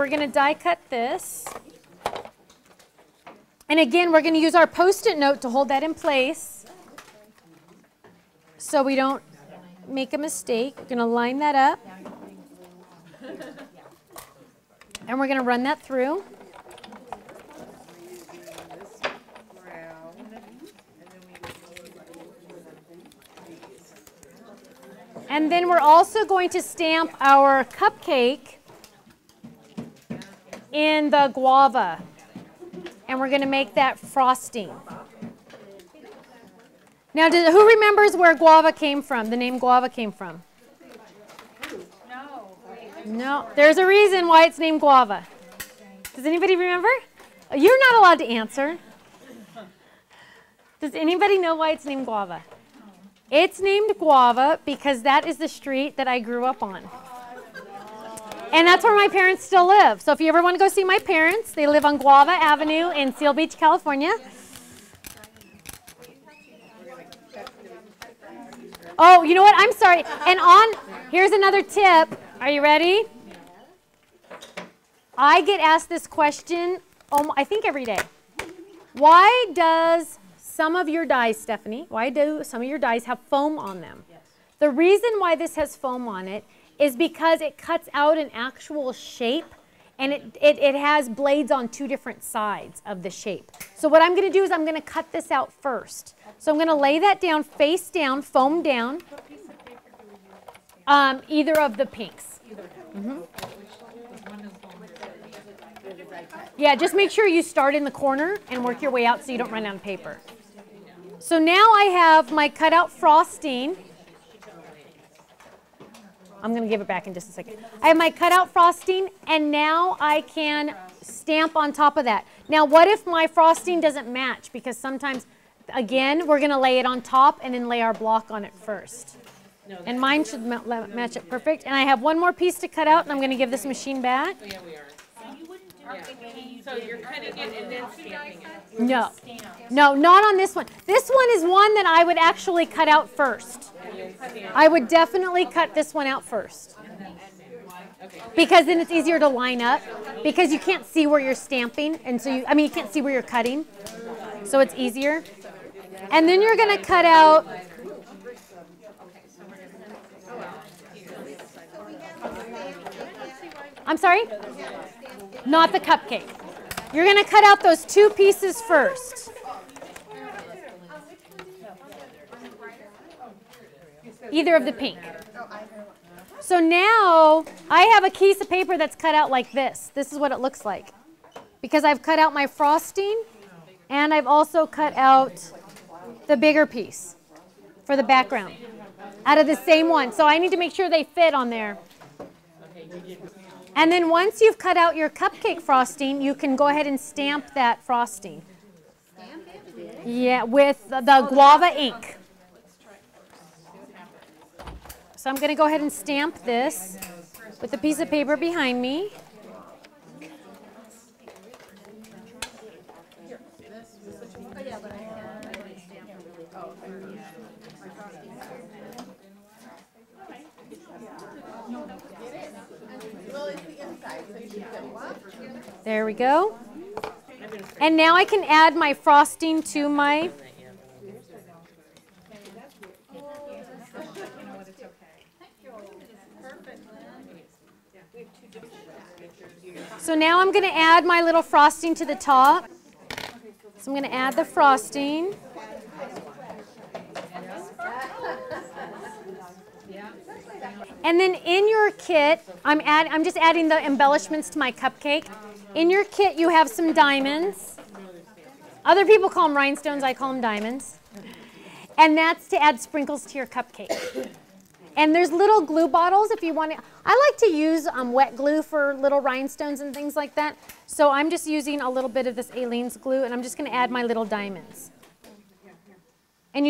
we're going to die cut this. And again, we're going to use our Post-it note to hold that in place so we don't make a mistake. We're going to line that up. And we're going to run that through. And then we're also going to stamp our cupcake in the guava. And we're going to make that frosting. Now, who remembers where guava came from, the name guava came from? No. There's a reason why it's named guava. Does anybody remember? You're not allowed to answer. Does anybody know why it's named guava? It's named Guava because that is the street that I grew up on. And that's where my parents still live. So if you ever want to go see my parents, they live on Guava Avenue in Seal Beach, California. Oh, you know what? I'm sorry. And here's another tip. Are you ready? I get asked this question, I think every day. Why does some of your dies, Stephanie, why do some of your dies have foam on them? Yes. The reason why this has foam on it is because it cuts out an actual shape, and it has blades on two different sides of the shape. So what I'm going to do is I'm going to cut this out first. So I'm going to lay that down, face down, foam down. What piece of paper do we use to stamp? Either of the pinks. Mm-hmm. Yeah, just make sure you start in the corner and work your way out so you don't run out of paper. So now I have my cutout frosting. I'm going to give it back in just a second. I have my cutout frosting, and now I can stamp on top of that. Now, what if my frosting doesn't match? Because sometimes, again, we're going to lay it on top and then lay our block on it first. And mine should match it perfect. And I have one more piece to cut out, and I'm going to give this machine back. Oh, yeah, we are. So you're cutting it and then stamping it? No. No, not on this one. This one is one that I would actually cut out first. I would definitely cut this one out first. Because then it's easier to line up. Because you can't see where you're stamping. And so you can't see where you're cutting. So it's easier. And then you're going to cut out. I'm sorry? Not the cupcake. You're going to cut out those two pieces first. Either of the pink. So now I have a piece of paper that's cut out like this. This is what it looks like. Because I've cut out my frosting, and I've also cut out the bigger piece for the background out of the same one. So I need to make sure they fit on there. And then once you've cut out your cupcake frosting, you can go ahead and stamp that frosting. Yeah, with the guava ink. So I'm going to go ahead and stamp this with a piece of paper behind me. There we go. And now I can add my frosting to my... So now I'm going to add my little frosting to the top. So I'm going to add the frosting. And then in your kit, I'm just adding the embellishments to my cupcake. In your kit, you have some diamonds. Other people call them rhinestones. I call them diamonds. And that's to add sprinkles to your cupcake. And there's little glue bottles if you want to. I like to use wet glue for little rhinestones and things like that. So I'm just using a little bit of this Aleene's glue, and I'm just going to add my little diamonds. And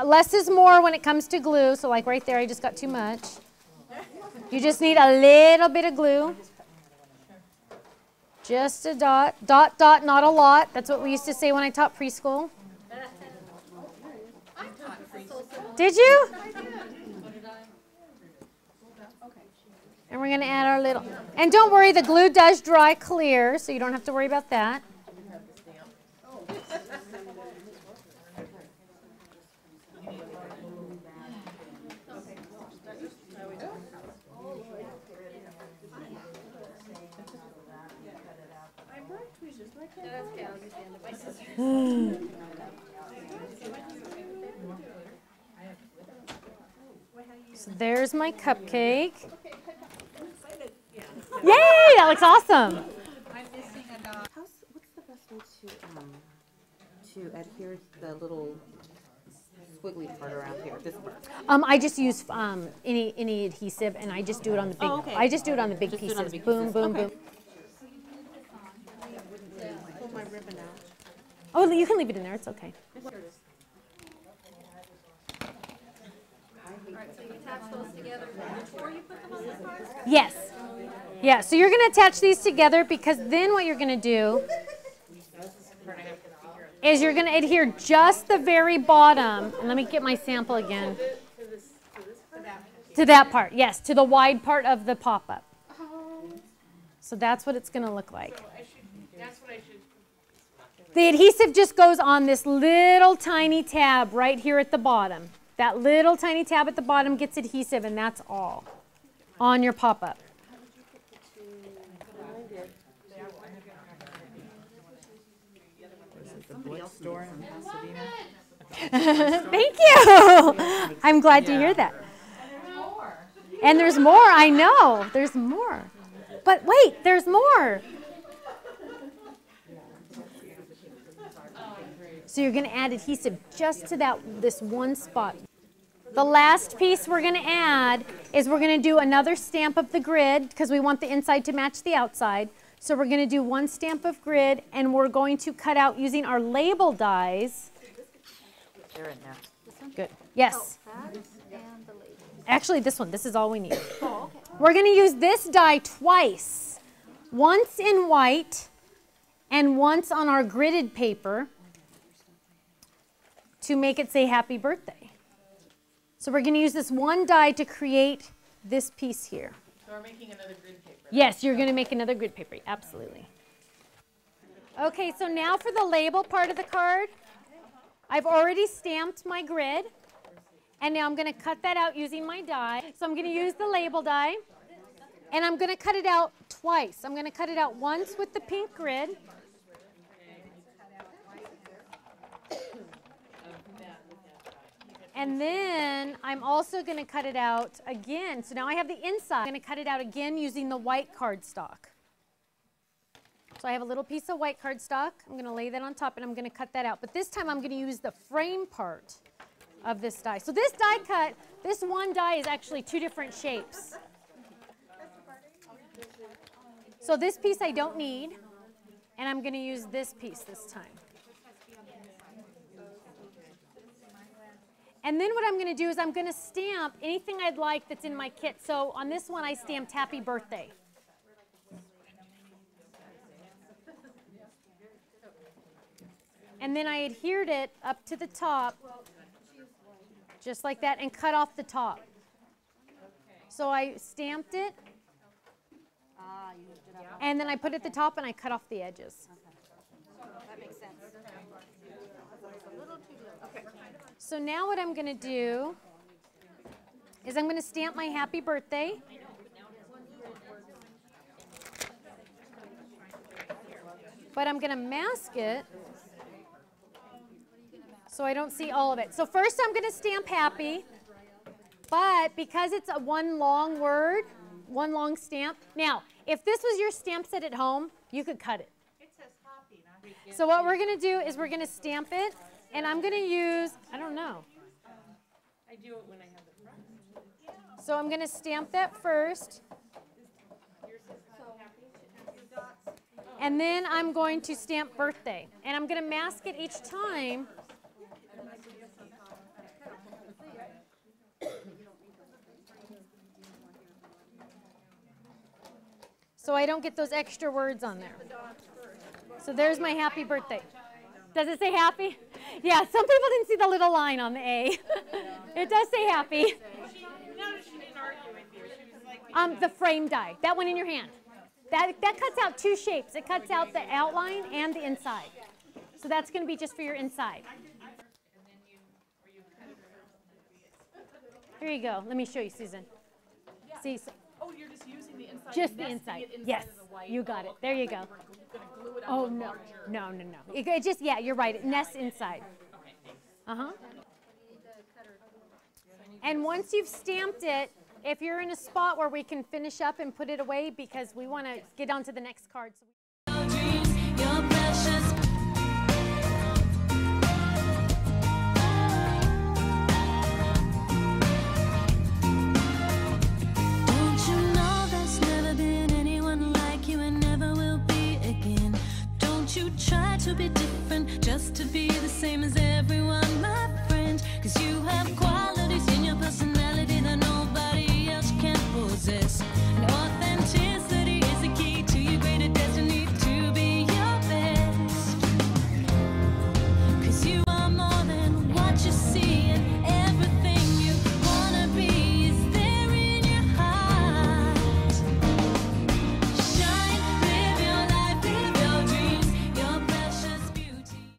less is more when it comes to glue. So like right there, I just got too much. You just need a little bit of glue. Just a dot. Dot, dot, not a lot. That's what we used to say when I taught preschool. Did you? And we're going to add our little, and don't worry, the glue does dry clear, so you don't have to worry about that. So there's my cupcake. Yay, that looks awesome. What's the best way to adhere the little squiggly part around here? This part. I just use any adhesive, and I just do it on the big. Oh, okay. I just do it on the big Just do pieces. it on the big Boom, pieces. boom, Okay. boom. Pull my ribbon out. Oh, you can leave it in there. It's okay. Yes. Yeah. So you're going to attach these together because then what you're going to do is you're going to adhere just the very bottom. And let me get my sample again. To that part, yes, to the wide part of the pop-up. So that's what it's going to look like. The adhesive just goes on this little tiny tab right here at the bottom. That little tiny tab at the bottom gets adhesive, and that's all on your pop-up. Thank you. I'm glad to hear that. And there's more, I know. There's more. But wait, there's more. So you're going to add adhesive just to this one spot. The last piece we're going to add is we're going to do another stamp of the grid because we want the inside to match the outside. So we're going to do one stamp of grid, and we're going to cut out using our label dies. They're in there. Good. Yes. Actually, this one. This is all we need. We're going to use this die twice. Once in white and once on our gridded paper to make it say happy birthday. So we're going to use this one die to create this piece here. So we're making another grid paper. Yes, you're going to make another grid paper. Absolutely. Okay, so now for the label part of the card. I've already stamped my grid. And now I'm going to cut that out using my die. So I'm going to use the label die. And I'm going to cut it out twice. I'm going to cut it out once with the pink grid. And then I'm also going to cut it out again. So now I have the inside. I'm going to cut it out again using the white cardstock. So I have a little piece of white cardstock. I'm going to lay that on top, and I'm going to cut that out. But this time I'm going to use the frame part of this die. So this die cut, this one die is actually two different shapes. So this piece I don't need, and I'm going to use this piece this time. And then what I'm going to do is I'm going to stamp anything I'd like that's in my kit. So on this one I stamped happy birthday. And then I adhered it up to the top, just like that, and cut off the top. So I stamped it, and then I put it at the top, and I cut off the edges. That makes sense. So now what I'm going to do is I'm going to stamp my happy birthday. But I'm going to mask it so I don't see all of it. So first I'm going to stamp happy, but because it's a one long word, one long stamp. Now, if this was your stamp set at home, you could cut it. It says happy, not So what we're going to do is we're going to stamp it, and I'm going to use, I don't know. I do it when I have the front. So I'm going to stamp that first. And then I'm going to stamp birthday. And I'm going to mask it each time. So I don't get those extra words on there. So there's my happy birthday. Does it say happy? Yeah, some people didn't see the little line on the A. It does say happy. She didn't argue with you. She was like, The frame die, that one in your hand. That cuts out two shapes. It cuts out the outline and the inside. So that's going to be just for your inside. Here you go. Let me show you, Susan. See, so Oh, you're just using the inside. just the inside. Yes, you got it. There you go. Oh, no. No, no, no. It just, yeah, you're right. It nests inside. Uh-huh. And once you've stamped it, if you're in a spot where we can finish up and put it away because we want to get on to the next card. You try to be different just to be the same as everyone, my friend, 'cause you have qualities in your personality